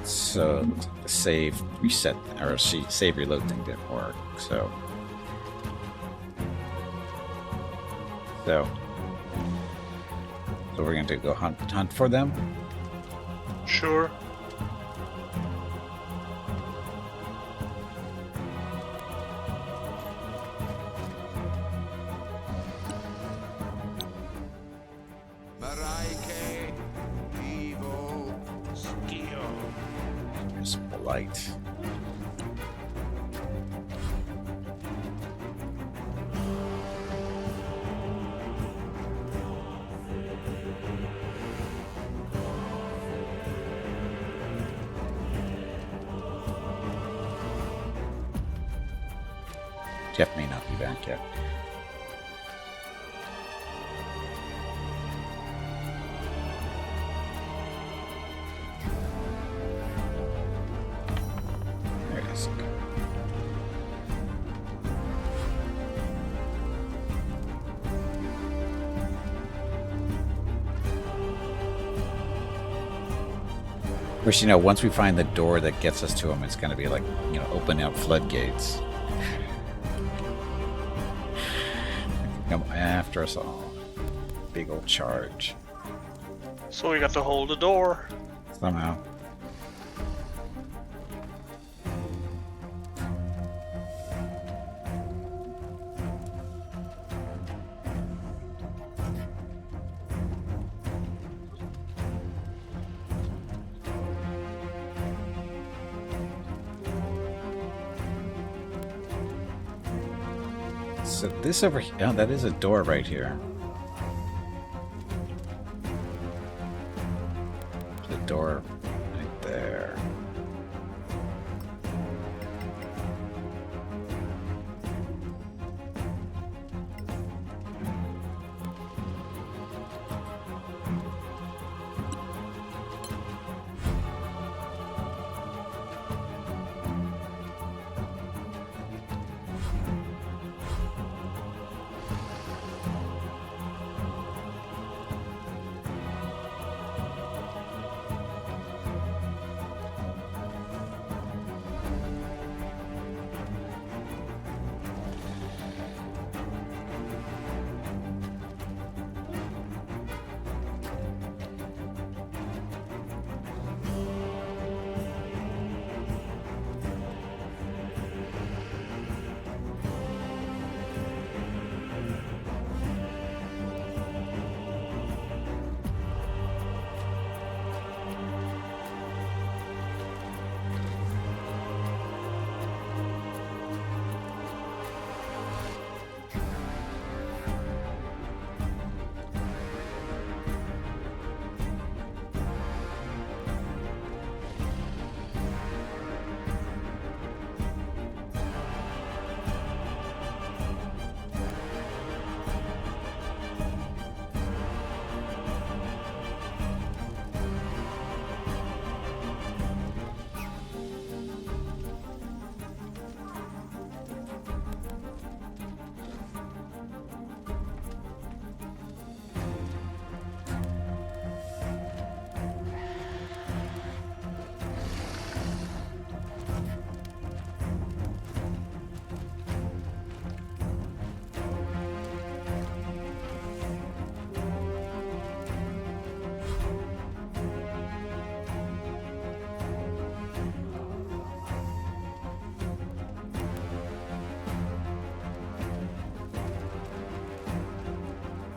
So the save reset or save reload thing didn't work. So we're going to go hunt for them. Sure. Just polite. Jeff may not be back yet. There it is. Okay. Of course, you know, once we find the door that gets us to him, it's going to be like, you know, open up floodgates. Come after us all. Big old charge. So we got to hold the door. Somehow. So this over here, oh, that is a door right here. The door right there.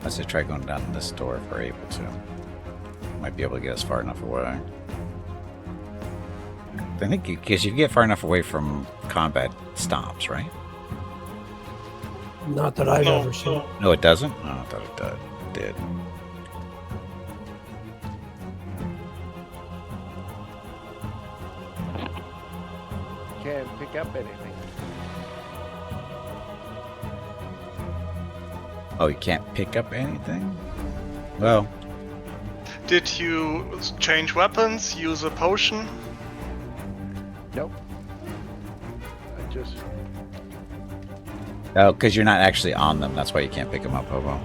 Let's just try going down this door if we're able to. Might be able to get us far enough away. I think because you get far enough away from combat, it stops, right? Not that I've ever seen. No, it doesn't? Oh, I thought it did. Can't pick up anything. Oh, you can't pick up anything? Well, Did you change weapons, use a potion? Nope. I just oh, because you're not actually on them. That's why you can't pick them up, Hobo.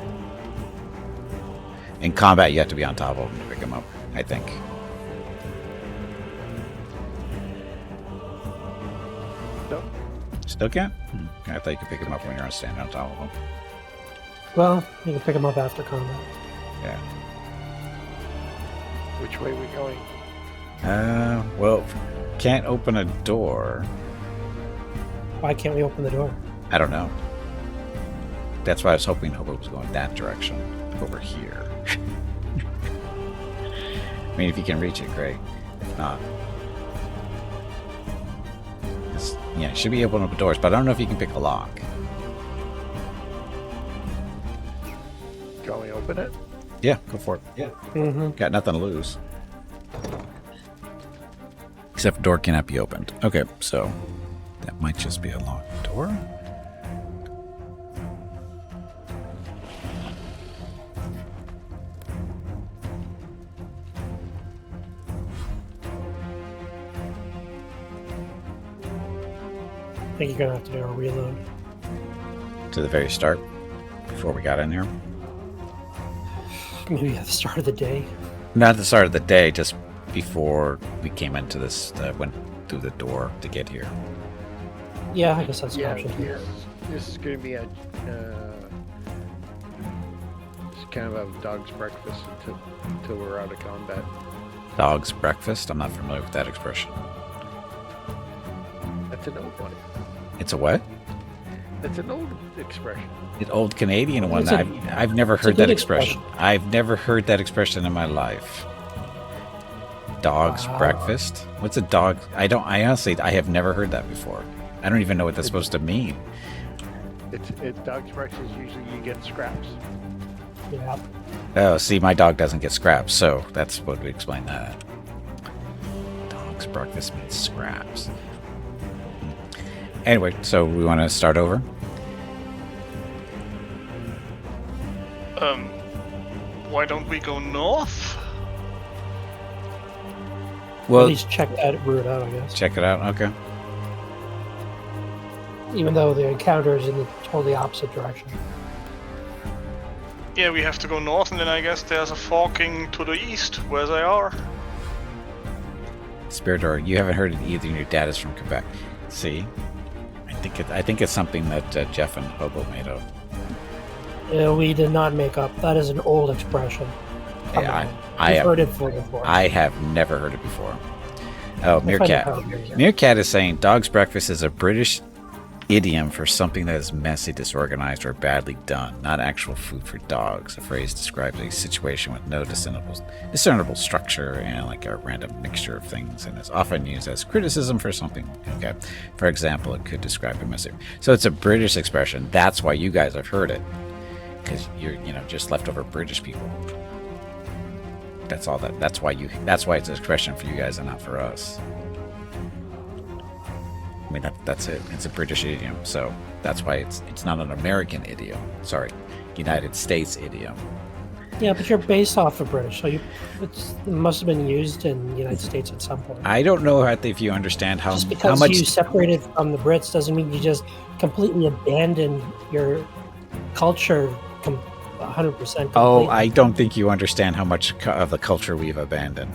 In combat, you have to be on top of them to pick them up, I think. Nope. Still can't? I thought you could pick them up when you're standing on top of them. Well, you can pick them up after combat. Yeah. Which way are we going? Well, can't open a door. Why can't we open the door? I don't know. That's why I was hoping Hobo was going that direction. Over here. I mean, if you can reach it, great. If not... yeah, you should be able to open doors, but I don't know if you can pick a lock. Can we open it? Yeah, go for it. Yeah. Mm-hmm. Got nothing to lose. Except the door cannot be opened. Okay, so that might just be a locked door. I think you're gonna have to do a reload. To the very start, before we got in here. Maybe at the start of the day. Not at the start of the day, just before we came into this, went through the door to get here. Yeah, I guess that's an Yeah, option too. this is going to be a it's kind of a dog's breakfast until we're out of combat. Dog's breakfast? I'm not familiar with that expression. That's an old one. It's a what? That's an old expression. An old Canadian one. It's a- I've never it's a heard that good expression. I've never heard that expression in my life. Dog's Wow. breakfast? What's a dog? I honestly, I have never heard that before. I don't even know what that's supposed to mean. It's dog's breakfast. Usually you get scraps. Yeah. Oh, see, my dog doesn't get scraps, so that's what we explain that. Dog's breakfast means scraps. Anyway, so we want to start over? Why don't we go north? At Well, least check that route out, I guess. check it out. Okay. Even though the encounter is in the totally opposite direction. Yeah, we have to go north, and then I guess there's a forking to the east where they are. Spiritor, you haven't heard it either, and your dad is from Quebec. See? I think it's something that Jeff and Hobo made up. We did not make up. That is an old expression. Come Yeah, on. I We've have, heard it before. I have never heard it before. Oh, I find it Meerkat. kind of weird. Meerkat is saying dog's breakfast is a British idiom for something that is messy, disorganized, or badly done, not actual food for dogs. The phrase describes a situation with no discernible structure and like a random mixture of things, and is often used as criticism for something. Okay, for example, it could describe a messy. So it's a British expression. That's why you guys have heard it, because you're just leftover British people. That's all that. That's why it's an expression for you guys and not for us. I mean, that's it. It's a British idiom, so that's why it's not an American idiom. Sorry, United States idiom. Yeah, but you're based off of British, so it must have been used in the United States at some point. I don't know if you understand how Just because much. you separated from the Brits doesn't mean you just completely abandoned your culture 100%. Oh, I don't think you understand how much of the culture we've abandoned.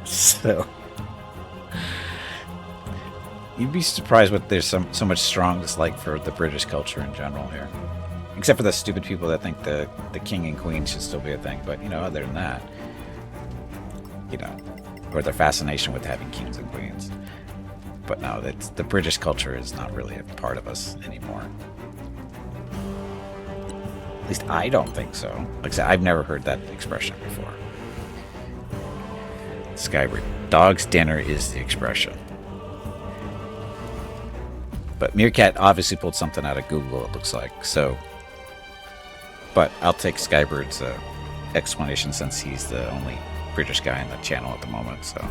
So you'd be surprised what there's so much strong dislike for the British culture in general here. Except for the stupid people that think the king and queen should still be a thing. But, other than that, or their fascination with having kings and queens. But no, the British culture is not really a part of us anymore. At least I don't think so. Like I said, I've never heard that expression before. Skybird. Dog's dinner is the expression. But Meerkat obviously pulled something out of Google, it looks like. So, but I'll take Skybird's explanation since he's the only British guy in the channel at the moment. So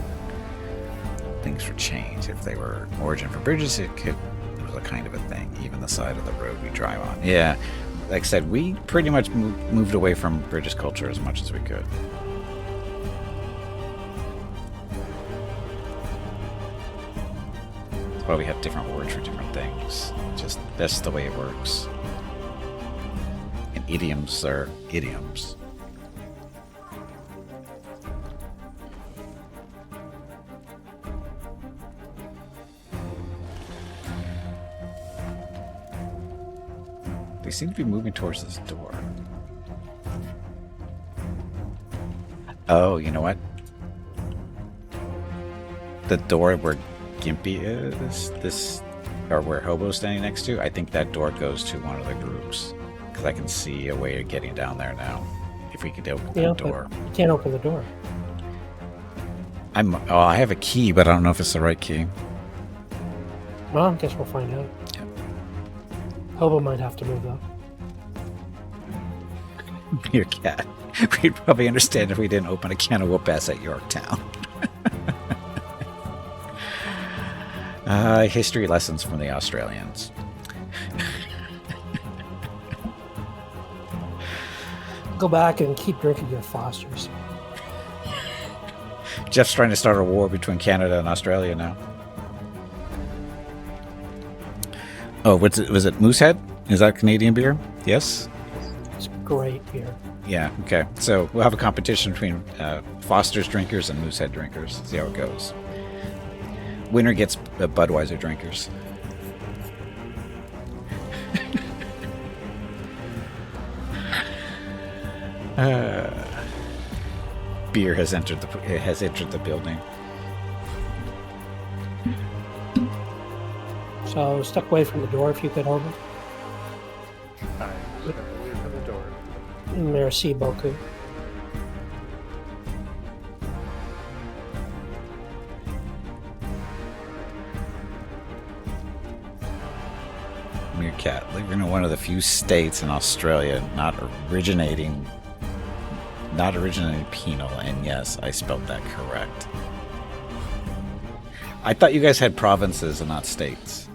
things would change if they were origin for bridges. It was a kind of a thing. Even the side of the road we drive on. Yeah, like I said, we pretty much moved away from British culture as much as we could. Well, we have different words for different things. Just that's the way it works. And idioms are idioms. We seem to be moving towards this door. Oh, you know what? The door where Gimpy is, or where Hobo's standing next to, I think that door goes to one of the groups. Because I can see a way of getting down there now. If we could open the door. You can't open the door. I have a key, but I don't know if it's the right key. Well, I guess we'll find out. Yep. Hobo might have to move though. Your cat. We'd probably understand if we didn't open a can of whoop-ass at Yorktown. History lessons from the Australians. Go back and keep drinking your Fosters. Jeff's trying to start a war between Canada and Australia now. Oh, was it Moosehead? Is that Canadian beer? Yes? It's great beer. Yeah, okay. So we'll have a competition between Foster's drinkers and Moosehead drinkers. See how it goes. Winner gets Budweiser drinkers. Beer has entered the building. So step away from the door if you could, Hobo. Alright, step away from the door. Merci beaucoup. Meerkat, living in one of the few states in Australia not originating penal, and yes, I spelled that correct. I thought you guys had provinces and not states.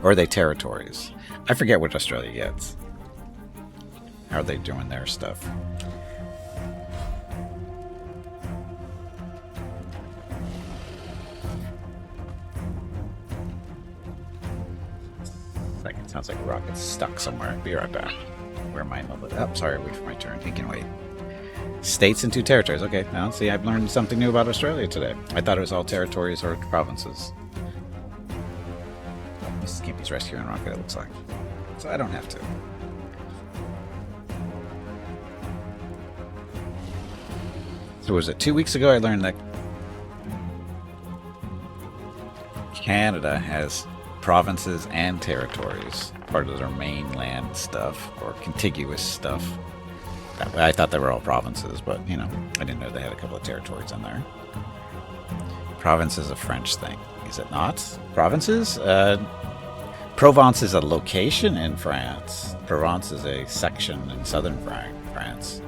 Or are they territories? I forget what Australia gets. How are they doing their stuff? Second, sounds like a rocket's stuck somewhere. Be right back. Where am I? Oh, sorry, wait for my turn. You can wait. States and 2 territories. Okay, now see, I've learned something new about Australia today. I thought it was all territories or provinces. Mrs. Gimpy's rescuing rocket, it looks like. So I don't have to. So was it 2 weeks ago I learned that Canada has provinces and territories, part of their mainland stuff or contiguous stuff. That way I thought they were all provinces, but you know, I didn't know they had a couple of territories in there. Province is a French thing, is it not? Provinces? Provence is a location in France. Provence is a section in southern France.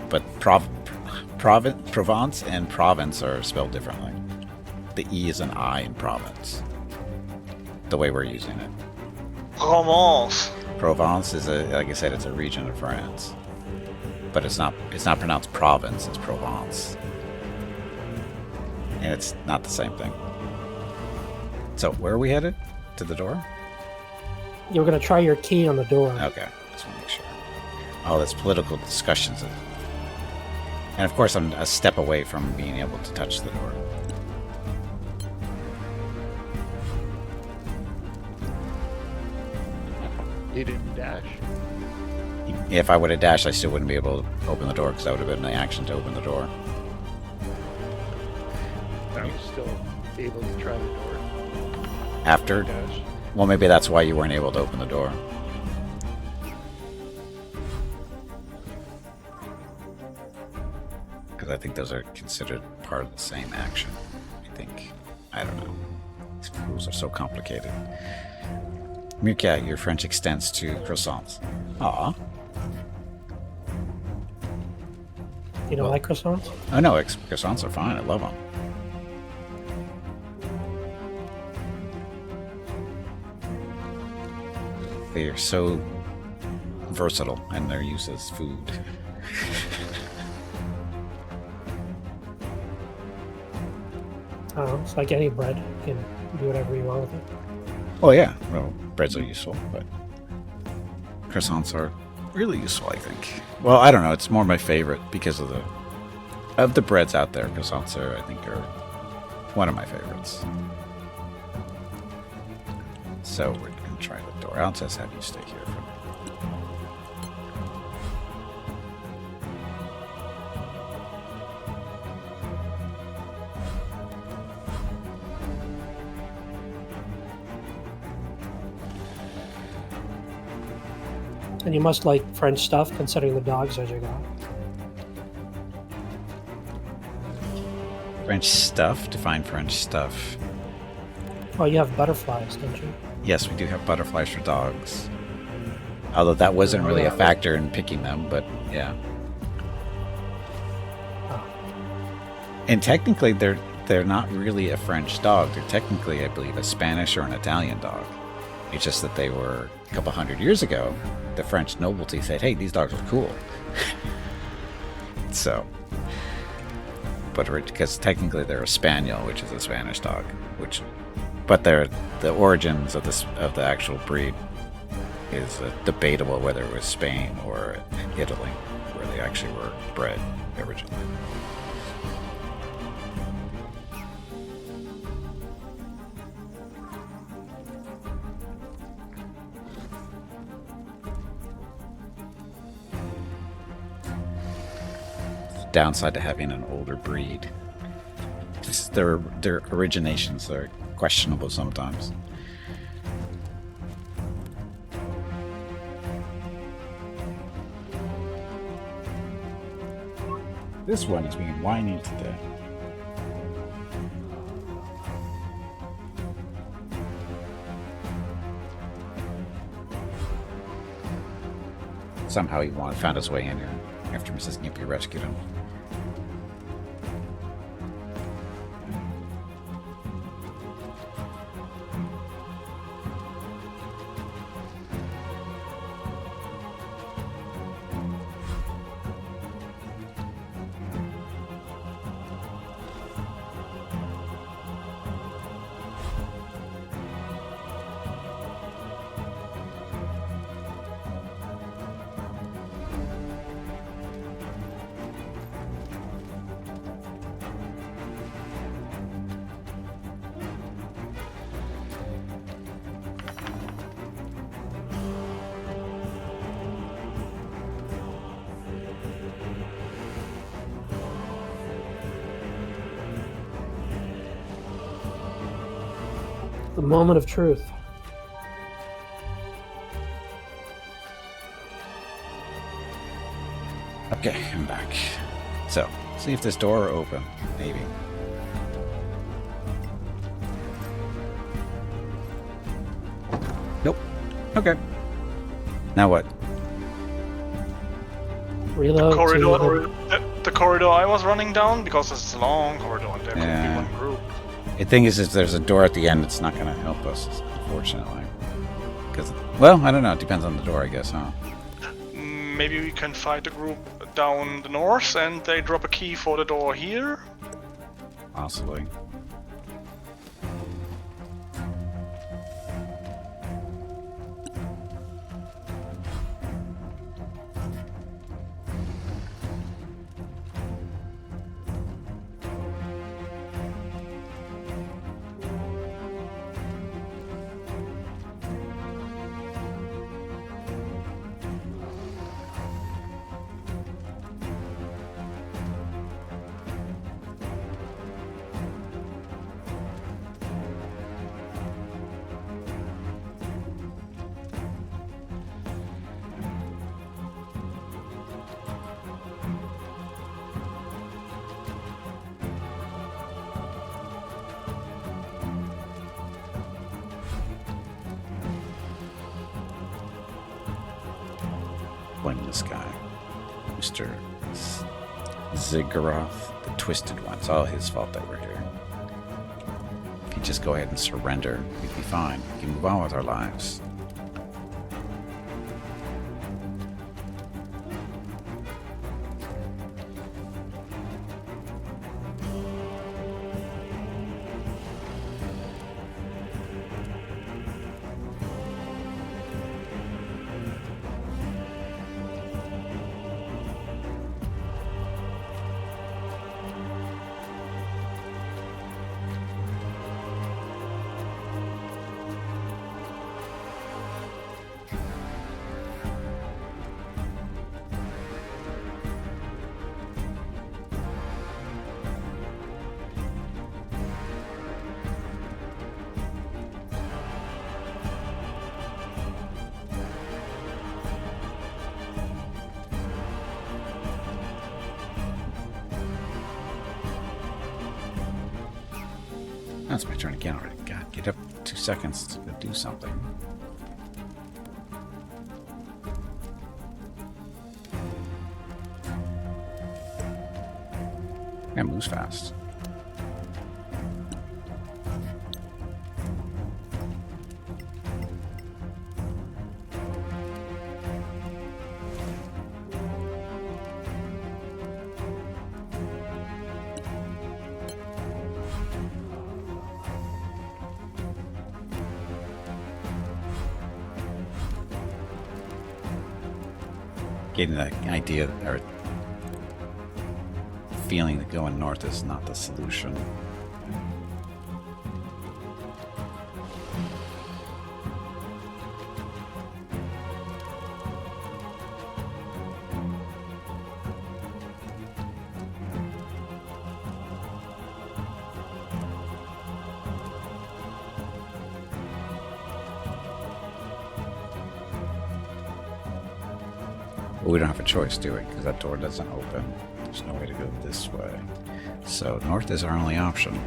But Provence and province are spelled differently. The E is an I in province. The way we're using it. Romance. Provence is like I said, it's a region of France. But it's not pronounced province, it's Provence. And it's not the same thing. So where are we headed? To the door? You're going to try your key on the door. Okay, just want to make sure. Oh, that's political discussions. And of course I'm a step away from being able to touch the door. You didn't dash. If I would have dashed, I still wouldn't be able to open the door because that would have been the action to open the door. Are you still able to try the door? After? Dash. Well, maybe that's why you weren't able to open the door. Because I think those are considered part of the same action. I think. I don't know. These rules are so complicated. Meerkat, your French extends to croissants. Aw. You don't like croissants? Oh no, croissants are fine. I love them. They are so versatile in their use as food. It's like any bread. You can do whatever you want with it. Oh yeah, well, breads are useful, but croissants are really useful, I think. Well, I don't know. It's more my favorite because of the breads out there. Croissants are, I think, are one of my favorites. So we're going to try the door. I'll just have you stay here for now. And you must like French stuff, considering the dogs as you go. French stuff? Define French stuff. Oh, you have butterflies, don't you? Yes, we do have butterflies for dogs. Although that wasn't really a factor in picking them, but yeah. Oh. And technically, they're not really a French dog. They're technically, I believe, a Spanish or an Italian dog. It's just that they were, a couple hundred years ago, the French nobility said, hey, these dogs are cool. So, but because technically they're a Spaniel, which is a Spanish dog, but the origins of the actual breed is debatable whether it was Spain or Italy, where they actually were bred originally. Downside to having an older breed. Just their originations are questionable sometimes. This one is being whiny today. Somehow he found his way in here after Mrs. Gimpy rescued him. The moment of truth. Okay, I'm back. So, see if this door will open. Maybe. Nope. Okay. Now what? Reload. The corridor I was running down, because it's a long corridor and there could be one group. The thing is, if there's a door at the end, it's not going to help us, unfortunately. Because, well, I don't know. It depends on the door, I guess, huh? Maybe we can fight the group down the north and they drop a key for the door here? Possibly. Blame this guy. Mr. Ziggurat, the Twisted One. It's all his fault that we're here. If you just go ahead and surrender, we'd be fine. We can move on with our lives. Oh, it's my turn again already. God, get up 2 seconds to go do something. Yeah, moves fast. Getting the idea or feeling that going north is not the solution. But we don't have a choice, do we? Because that door doesn't open. There's no way to go this way. So north is our only option.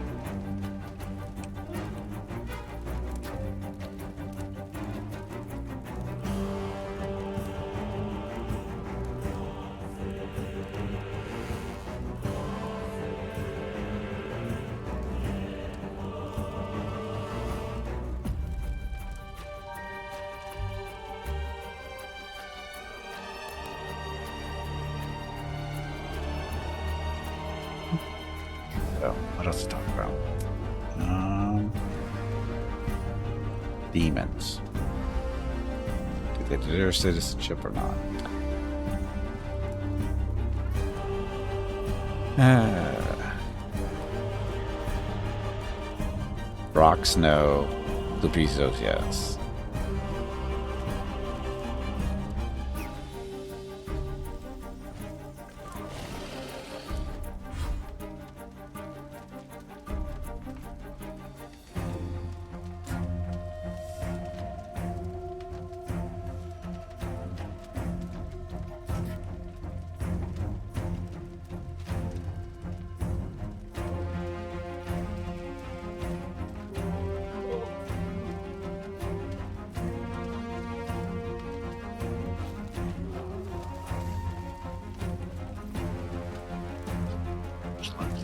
So, what else to talk about? Demons. Do they deserve citizenship or not? Rocks, no. Lupizos, yes.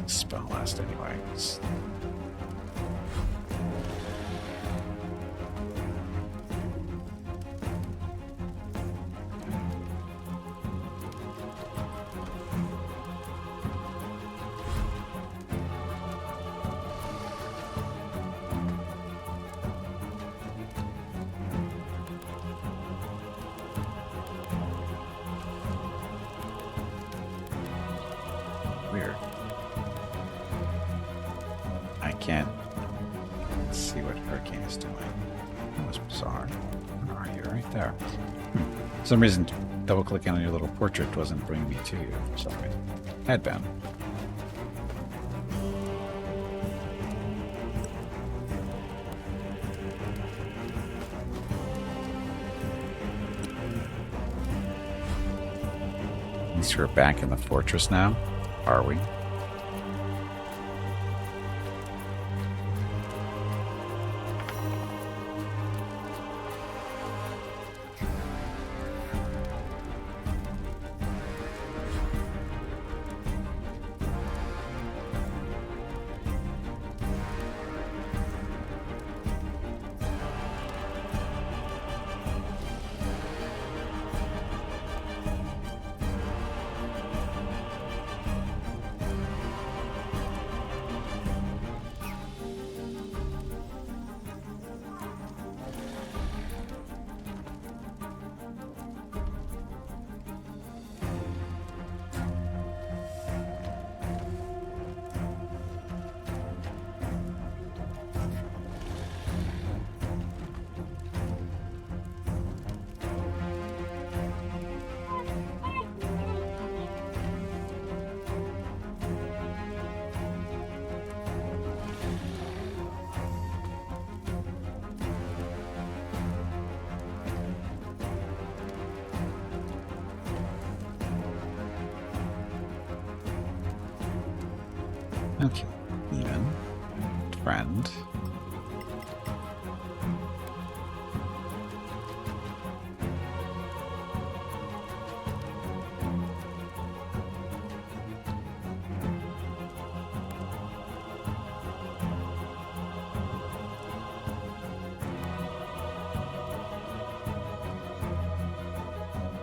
Spell last anyway. Weird. I can't see what Hurricane is doing. That was bizarre. Where are you? Right there. For some reason, double clicking on your little portrait wasn't bringing me to you for some reason. Headband. At least we're back in the fortress now. Are we? Okay, even. friend.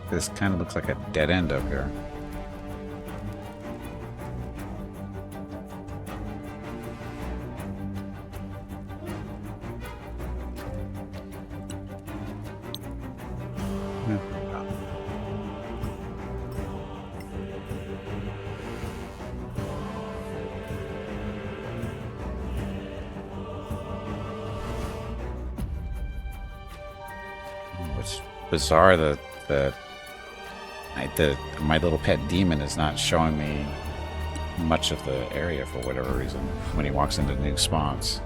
This kind of looks like a dead end up here. What's bizarre that my little pet demon is not showing me much of the area for whatever reason when he walks into new spawns.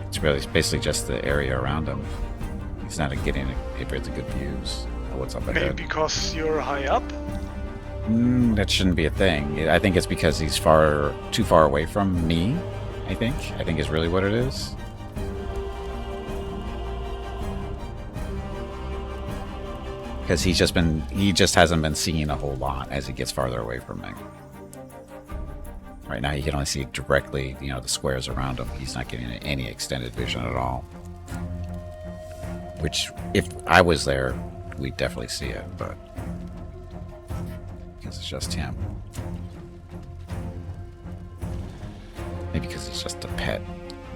It's basically just the area around him. He's not getting a really good views of what's up Maybe ahead. because you're high up? That shouldn't be a thing. I think it's because he's too far away from me. I think is really what it is. Because he just hasn't been seeing a whole lot as he gets farther away from me. Right now, he can only see directly, the squares around him. He's not getting any extended vision at all. Which, if I was there, we'd definitely see it, but because it's just him. Maybe because he's just a pet.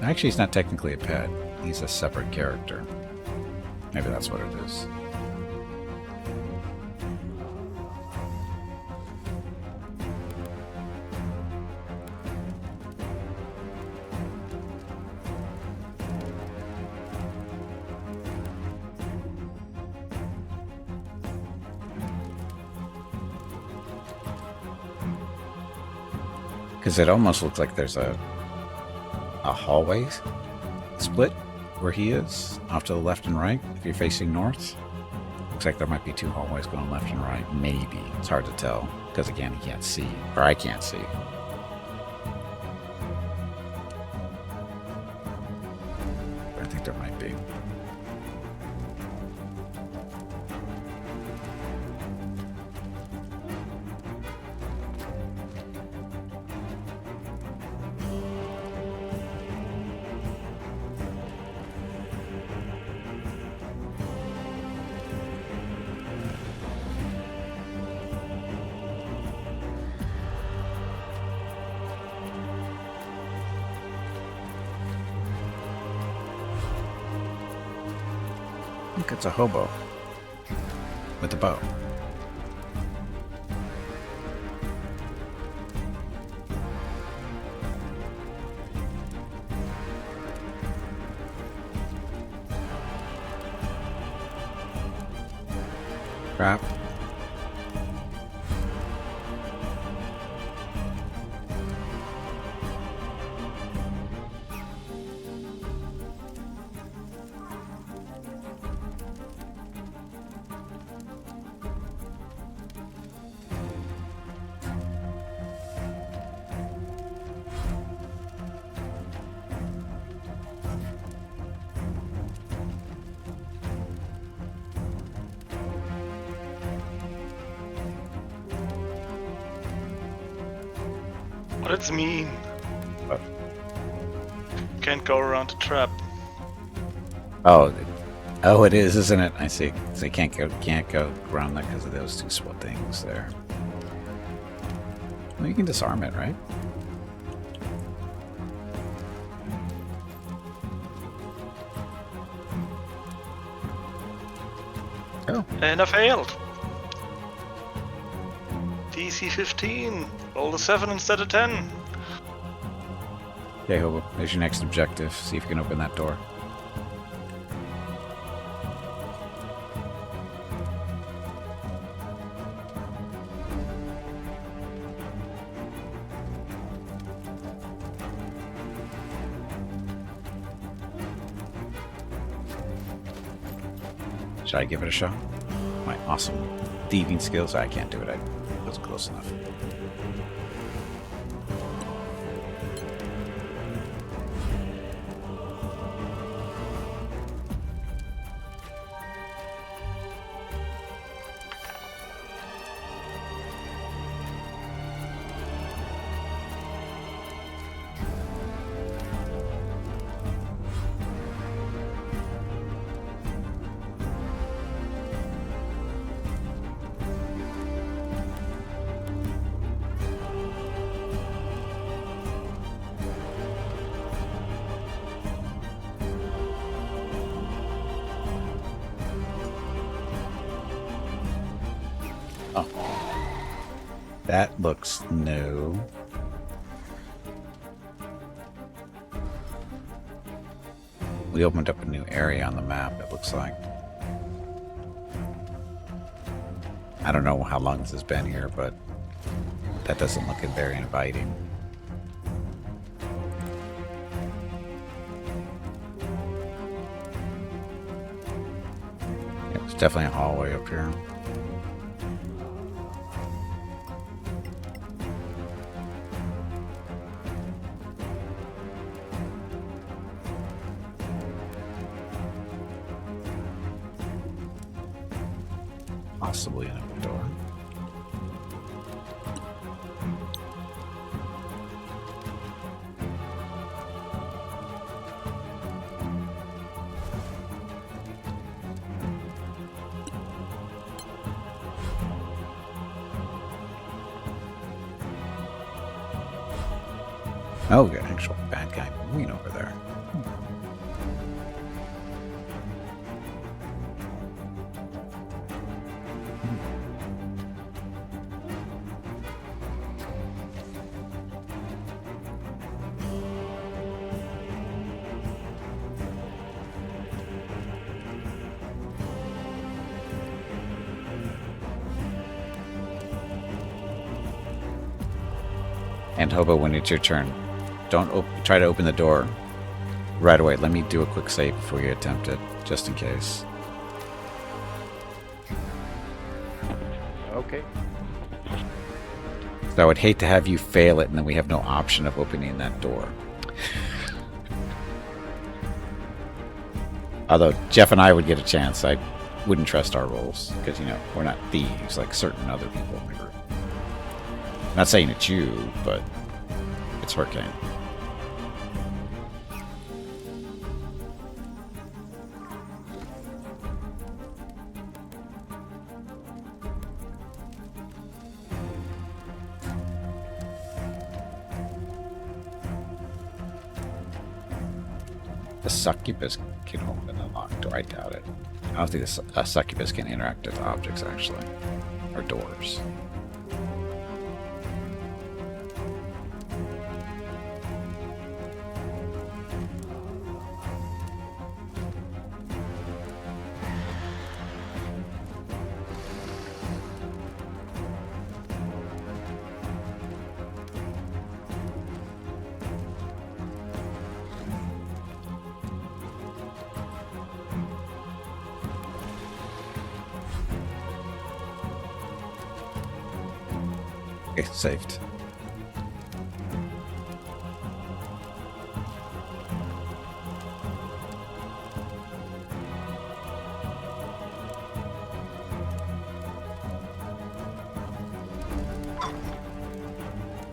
Actually, he's not technically a pet. He's a separate character. Maybe that's what it is. Because it almost looks like there's a hallway split where he is, off to the left and right, if you're facing north. Looks like there might be two hallways going left and right, maybe. It's hard to tell, because again, he can't see, or I can't see. But I think there might be. I think it's a hobo with a bow. Crap. What does it mean? What? Can't go around the trap. Oh, it is, isn't it? I see. So you can't go around that because of those two small things there. Well, you can disarm it, right? Oh. And I failed. DC 15. Roll a 7 instead of 10. Okay, Hobo. There's your next objective. See if you can open that door. Should I give it a shot? My awesome thieving skills? I can't do it. I wasn't close enough. Oh. That looks new. We opened up a new area on the map, it looks like. I don't know how long this has been here, but that doesn't look very inviting. Yep, there's definitely a hallway up here. Possibly an open door. Oh, we got an actual bad guy moving over there. And Hobo, when it's your turn, don't try to open the door right away. Let me do a quick save before you attempt it, just in case. Okay. So I would hate to have you fail it, and then we have no option of opening that door. Although Jeff and I would get a chance, I wouldn't trust our rolls because, you know, we're not thieves like certain other people in the group. Not saying it's you, but it's Hurricane. The succubus can open a locked door. I doubt it. I don't think a succubus can interact with objects, actually. Or doors. Okay, saved.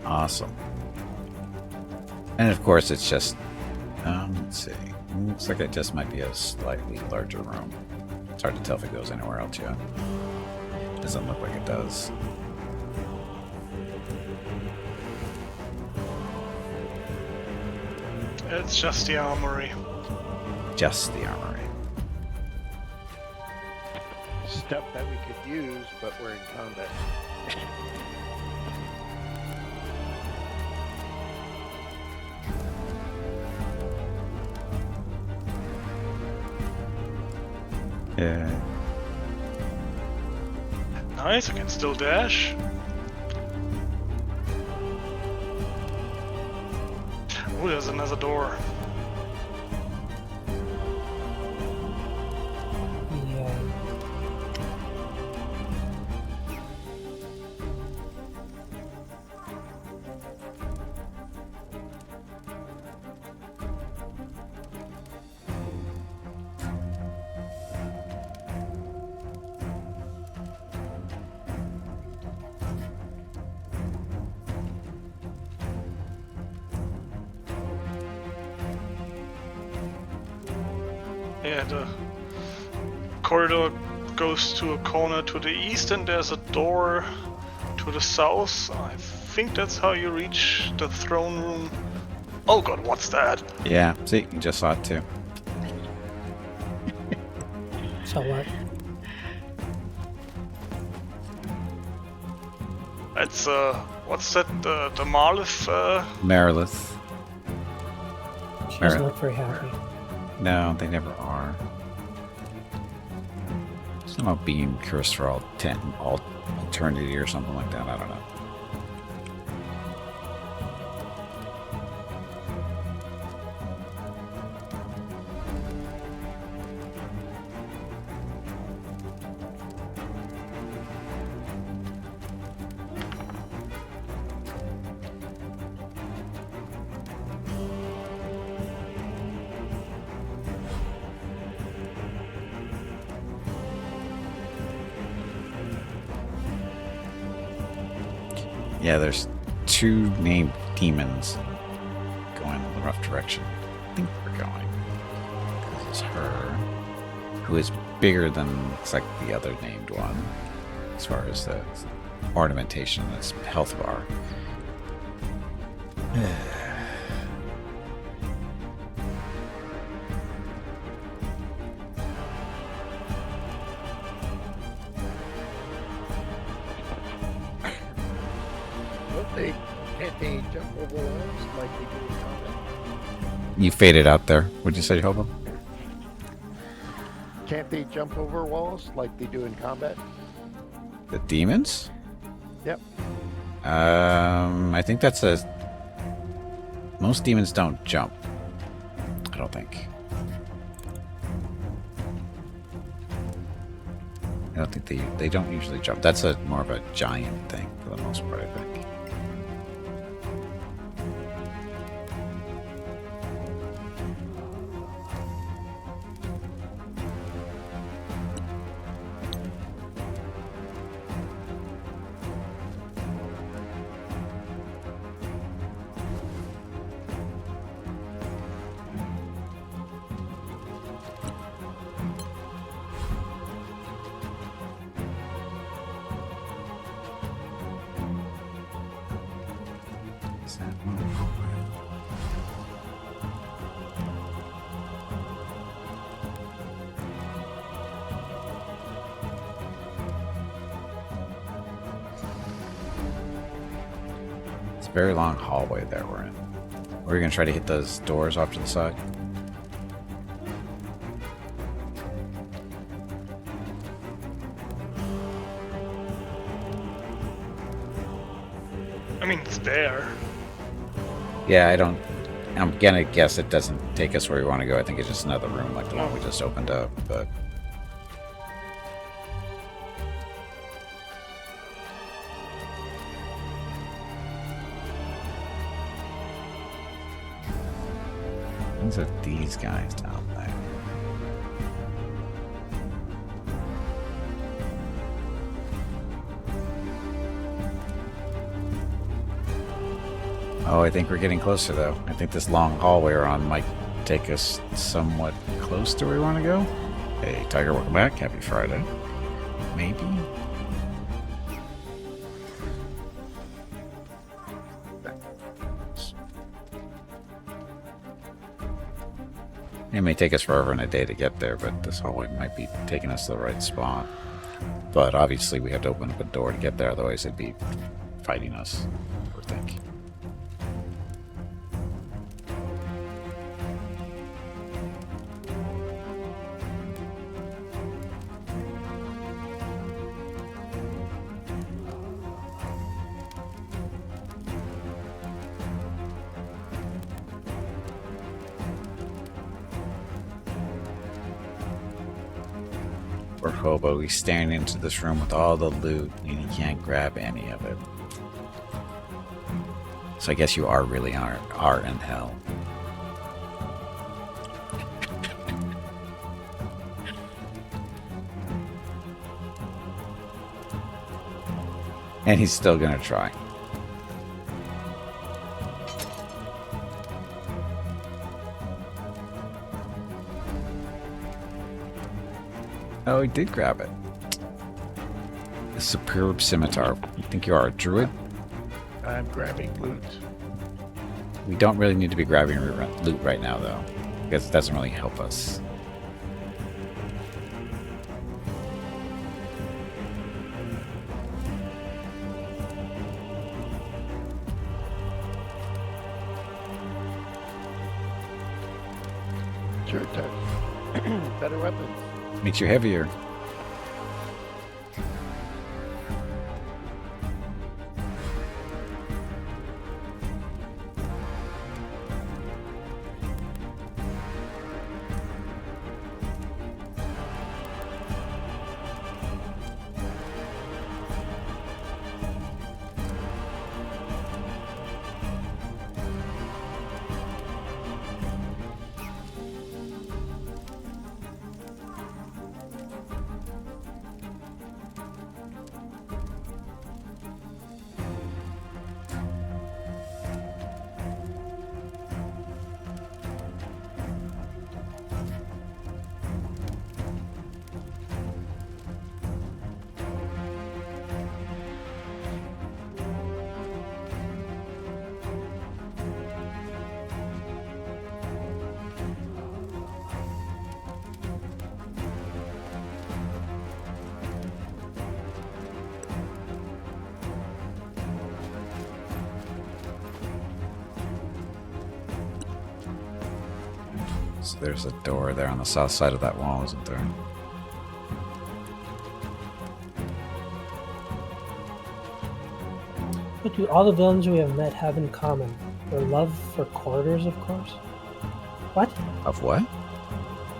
Awesome. And of course, it's just, let's see. Looks like it just might be a slightly larger room. It's hard to tell if it goes anywhere else yet. Doesn't look like it does. It's just the armory. Just the armory. Stuff that we could use, but we're in combat. Yeah. Nice, I can still dash. Oh, there's another door. Yeah. Yeah, the corridor goes to a corner to the east and there's a door to the south. I think that's how you reach the throne room. Oh god, what's that? Yeah, see, you just saw it too. So what? It's what's that? The Marlith. Marilith. She doesn't look very happy. No, they never are. Somehow being cursed for all eternity or something like that. I don't know. Yeah, there's 2 named demons going in the rough direction. I think we're going. This is her, who is bigger than looks like the other named one, as far as the ornamentation and its health bar. Can't they jump over walls like they do in combat? You faded out there. What'd you say, Hobo? Can't they jump over walls like they do in combat? The demons? Yep. I think that's a... Most demons don't jump. I don't think. I don't think they don't usually jump. That's more of a giant thing for the most part, I think. It's a very long hallway that we're in. We're gonna try to hit those doors off to the side. I mean, it's there. Yeah, I'm gonna guess it doesn't take us where we want to go. I think it's just another room like the one we just opened up, but... These are these guys down there. Oh, I think we're getting closer, though. I think this long hallway we're on might take us somewhat close to where we want to go. Hey, Tiger, welcome back. Happy Friday. Maybe? It may take us forever and a day to get there, but this hallway might be taking us to the right spot. But obviously we have to open up a door to get there, otherwise they'd be fighting us, I would think. Poor Hobo, he's staring into this room with all the loot and he can't grab any of it. So I guess you are really are in hell. And he's still gonna try. Oh, he did grab it. A superb scimitar. You think you are a druid? I'm grabbing loot. We don't really need to be grabbing loot right now, though, because it doesn't really help us. Sure does. Better weapons. Makes you heavier. So there's a door there on the south side of that wall, isn't there? What do all the villains we have met have in common? Their love for corridors, of course. What? Of what?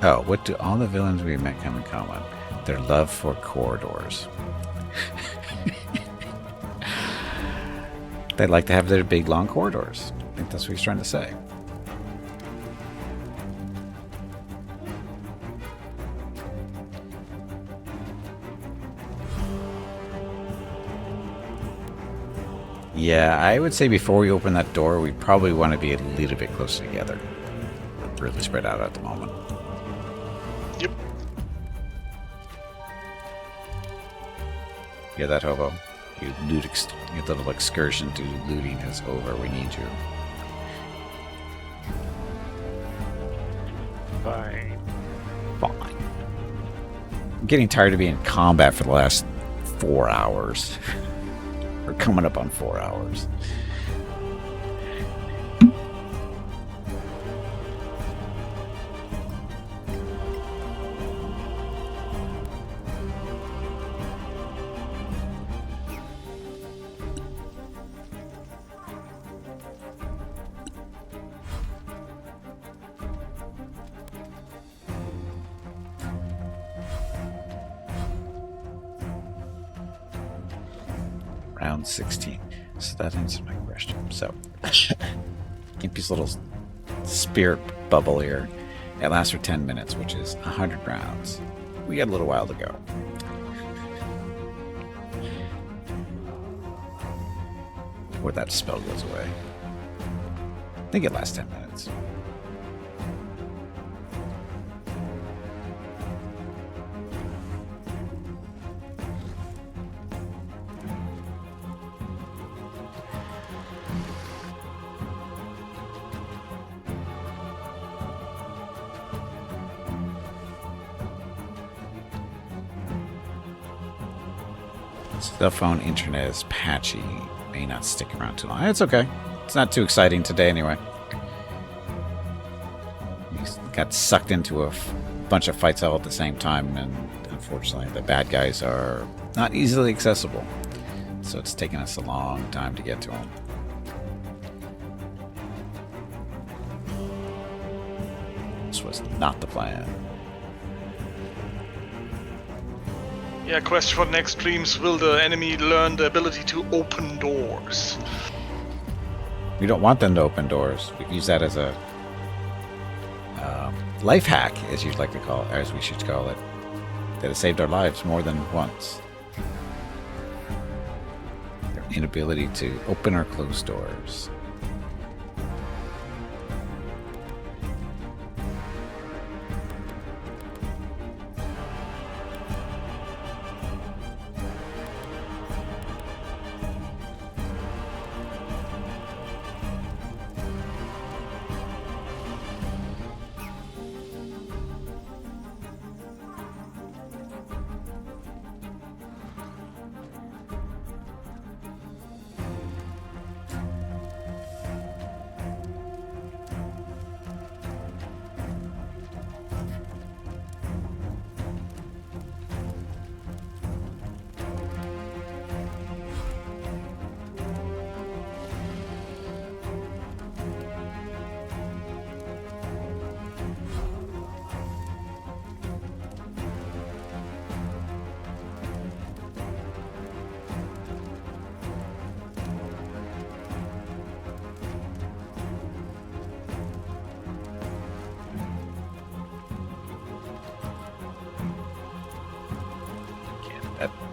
Oh, what do all the villains we met have in common? Their love for corridors. They like to have their big, long corridors. I think that's what he's trying to say. Yeah, I would say before we open that door, we probably want to be a little bit closer together. We're really spread out at the moment. Yep. Hear that, hobo? Your little excursion to looting is over. We need you. Fine. Fine. I'm getting tired of being in combat for the last 4 hours. We're coming up on 4 hours. Round 16. So that answers my question. So, Gimpy's little spirit bubble here. It lasts for 10 minutes, which is 100 rounds. We got a little while to go. Before that spell goes away. I think it lasts 10 minutes. Cell phone internet is patchy. May not stick around too long. It's okay. It's not too exciting today anyway. We got sucked into a bunch of fights all at the same time, and unfortunately the bad guys are not easily accessible. So it's taken us a long time to get to them. This was not the plan. Yeah, question for next streams. Will the enemy learn the ability to open doors? We don't want them to open doors. We use that as a life hack, as you'd like to call it, as we should call it, that has saved our lives more than once. Their inability to open or close doors.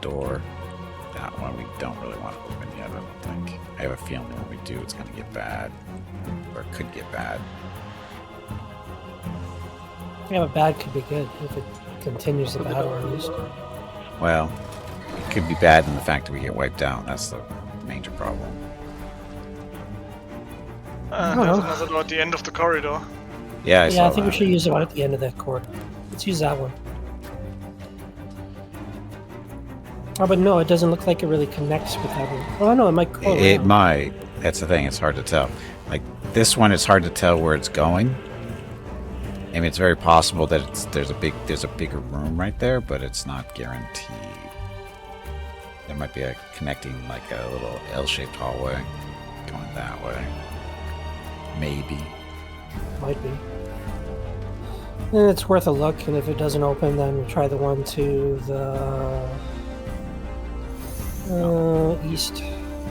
door. That one we don't really want to open yet, I don't think. I have a feeling when we do, it's going to get bad. Or it could get bad. Yeah, but bad could be good if it continues the battle at least. Well, it could be bad in the fact that we get wiped out. That's the major problem. There's another door at the end of the corridor. Yeah, I Yeah, saw I think we that. should use the one at the end of that corridor. Let's use that one. Oh, but no, it doesn't look like it really connects with that one. Oh, no, it might go It around. might. That's the thing. It's hard to tell. Like this one, it's hard to tell where it's going. I mean, it's very possible that there's a bigger room right there, but it's not guaranteed. There might be a connecting, like a little L-shaped hallway going that way. Maybe. Might be. And it's worth a look, and if it doesn't open, then we'll try the one to the east,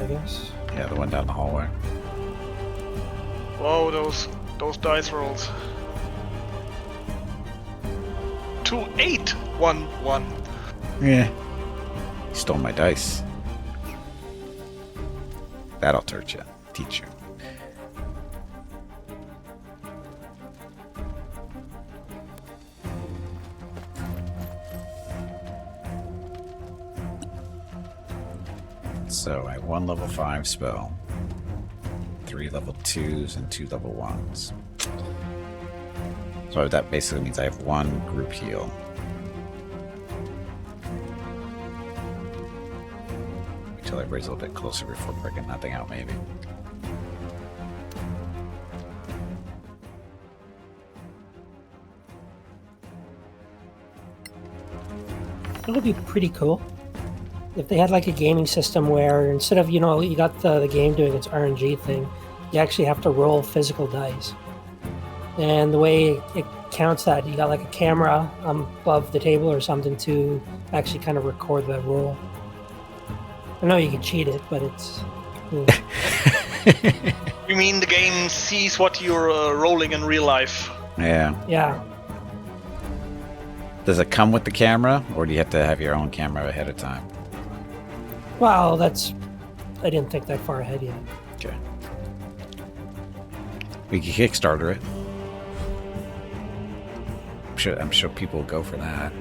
I guess. Yeah, the one down the hallway. Whoa, those dice rolls. 2, 8, 1, 1. Yeah. You stole my dice. That'll teach you. So I have 1 level 5 spell, 3 level 2s, and 2 level 1s. So that basically means I have 1 group heal. Until everybody's a little bit closer before breaking that thing out, maybe. It would be pretty cool if they had like a gaming system where instead of, you got the game doing its RNG thing, you actually have to roll physical dice. And the way it counts that, you got like a camera above the table or something to actually kind of record the roll. I know you can cheat it, but it's... You mean the game sees what you're rolling in real life? Yeah. Yeah. Does it come with the camera, or do you have to have your own camera ahead of time? Well, I didn't think that far ahead yet. Okay. We can Kickstarter it. I'm sure people will go for that.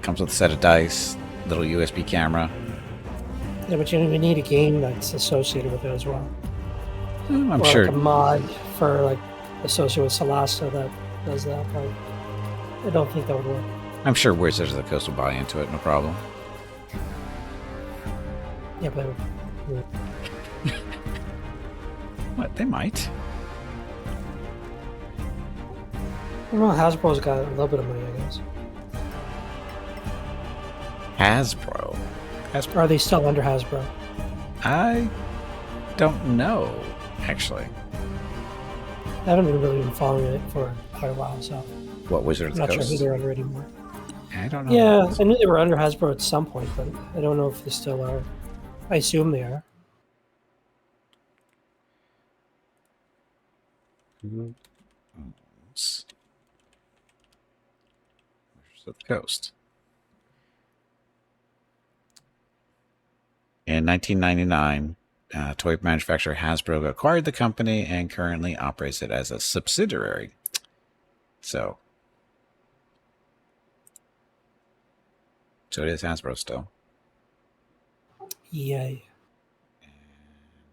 Comes with a set of dice, little USB camera. Yeah, but you don't even need a game that's associated with it as well. I'm or sure. like a mod for like associated with Solasta that does that. But I don't think that would work. I'm sure Wizards of the Coast will buy into it, no problem. Yeah, but What? They might. well, Hasbro's got a little bit of money, I guess. Hasbro. Or are they still under Hasbro? I don't know, actually. I haven't really been following it for quite a while, so What Wizard of I'm the not sure who Coast? they're under anymore. I don't know. Yeah, I knew they were under Hasbro at some point, but I don't know if they still are. I assume they are. Wizards of the Coast. In 1999, toy manufacturer Hasbro acquired the company and currently operates it as a subsidiary. So it is Hasbro still. Yay.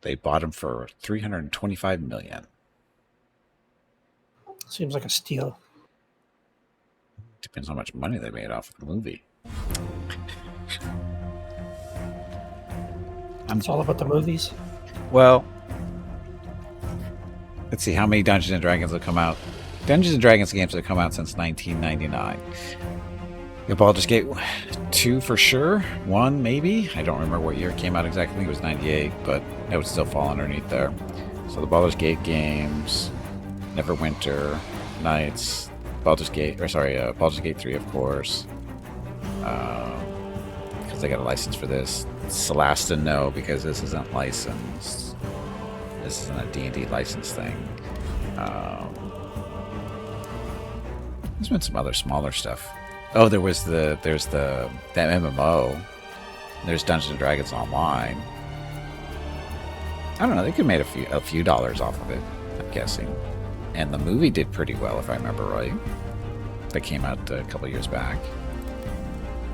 They bought them for $325 million. Seems like a steal. Depends how much money they made off of the movie. It's all about the movies. Well, let's see how many Dungeons and Dragons have come out. Dungeons and Dragons games have come out since 1999. The Baldur's Gate 2 for sure. 1 maybe. I don't remember what year it came out exactly. I think it was 98, but it would still fall underneath there. So the Baldur's Gate games, Neverwinter Nights, Baldur's Gate 3, of course. Because they got a license for this. Solasta, no, because this isn't licensed. This isn't a D&D license thing. There's been some other smaller stuff. Oh, there's the that MMO. There's Dungeons and Dragons Online. I don't know. They could have made a few dollars off of it, I'm guessing. And the movie did pretty well, if I remember right. That came out a couple years back.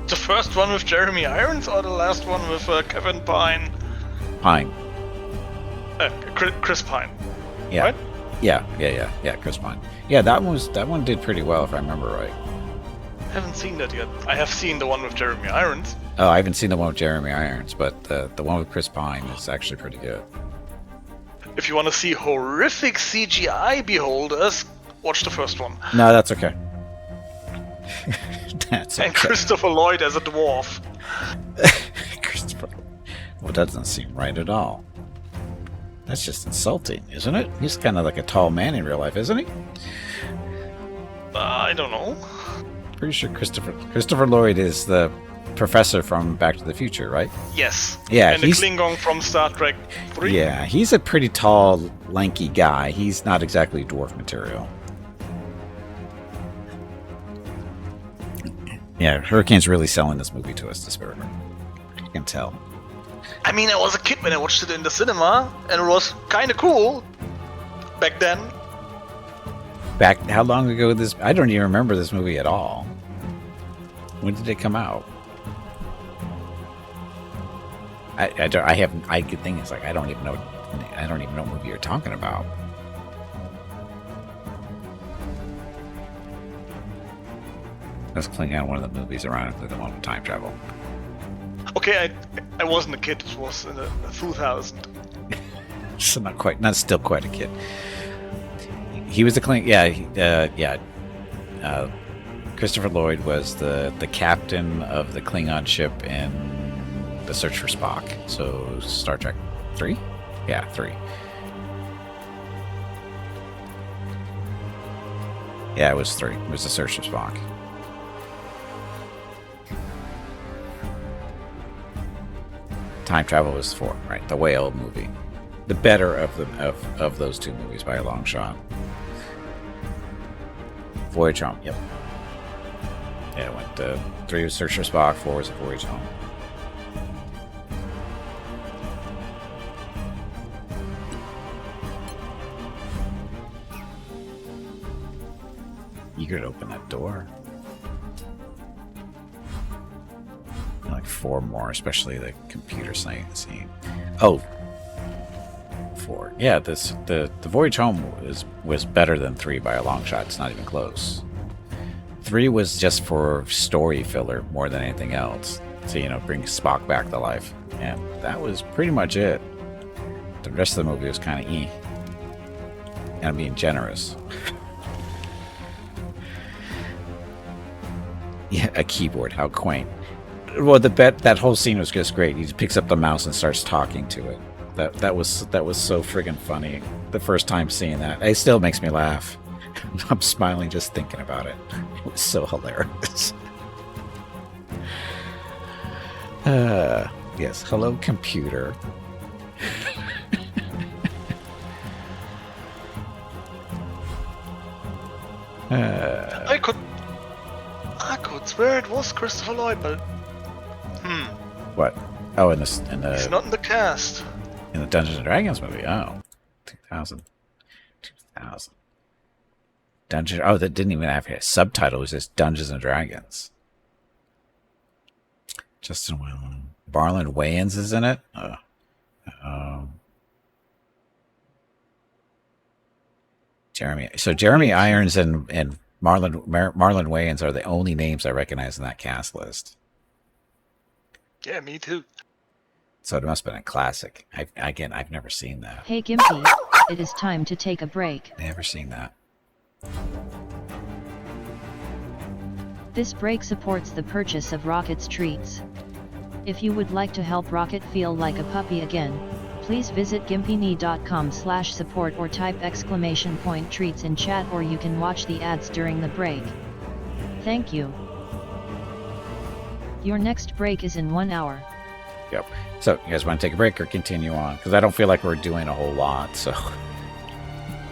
The first one with Jeremy Irons or the last one with Kevin Pine? Pine. Chris Pine. Yeah. Right? Yeah, Chris Pine. Yeah, that one did pretty well, if I remember right. I haven't seen that yet. I have seen the one with Jeremy Irons. Oh, I haven't seen the one with Jeremy Irons, but the one with Chris Pine is actually pretty good. If you want to see horrific CGI beholders, watch the first one. No, that's okay. That's okay. And Christopher Lloyd as a dwarf. Christopher. Well, that doesn't seem right at all. That's just insulting, isn't it? He's kind of like a tall man in real life, isn't he? I don't know. Pretty sure Christopher Lloyd is the professor from Back to the Future, right? Yes. Yeah, and the Klingon from Star Trek 3. Yeah, he's a pretty tall, lanky guy. He's not exactly dwarf material. Yeah, Hurricane's really selling this movie to us, this Spirit. You can tell. I mean, I was a kid when I watched it in the cinema, and it was kind of cool back then. Back, how long ago this? I don't even remember this movie at all. When did it come out? The thing is, like, I don't even know what movie you're talking about. Let's cling on one of the movies, ironically, the one with time travel. Okay, I wasn't a kid. It was in the 2000. So not still quite a kid. He was the Klingon. Yeah. Christopher Lloyd was the captain of the Klingon ship in The Search for Spock. So Star Trek 3? Yeah, 3. Yeah, it was 3. It was The Search for Spock. Time Travel was 4, right? The Whale movie. The better of those two movies by a long shot. Voyage Home, yep. Yeah, it went 3 was Search for Spock, 4 was A Voyage Home. You could open that door. Like 4 more, especially the computer scene. Oh, 4. Yeah, the Voyage Home was better than 3 by a long shot. It's not even close. 3 was just for story filler more than anything else. So, bring Spock back to life. And that was pretty much it. The rest of the movie was kind of And I'm being generous. Yeah, a keyboard. How quaint. Well, that whole scene was just great. He just picks up the mouse and starts talking to it. That was so friggin' funny. The first time seeing that, it still makes me laugh. I'm smiling just thinking about it. It was so hilarious. Yes, hello, computer. I could swear it was Christopher Lloyd, but What? Oh, he's not in the cast. In the Dungeons and Dragons movie. Oh, 2000. Dungeon. Oh, that didn't even have a subtitle. It was just Dungeons and Dragons. Justin Whalen. Marlon Wayans is in it. Jeremy Irons and Marlon Wayans are the only names I recognize in that cast list. Yeah, me too. So it must have been a classic. I've never seen that. Hey Gimpy, it is time to take a break. Never seen that. This break supports the purchase of Rocket's treats. If you would like to help Rocket feel like a puppy again, please visit gimpyknee.com/support or type !treats in chat, or you can watch the ads during the break. Thank you. Your next break is in 1 hour. Yep. So, you guys want to take a break or continue on? Because I don't feel like we're doing a whole lot, so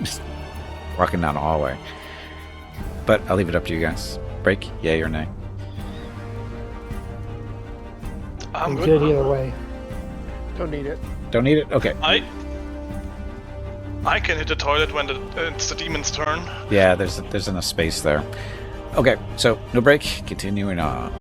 just walking down the hallway. But I'll leave it up to you guys. Break, yay or nay? I'm good either way. Don't need it. Don't need it? Okay. I can hit the toilet when it's the demon's turn. Yeah, there's enough space there. Okay, so no break. Continuing on.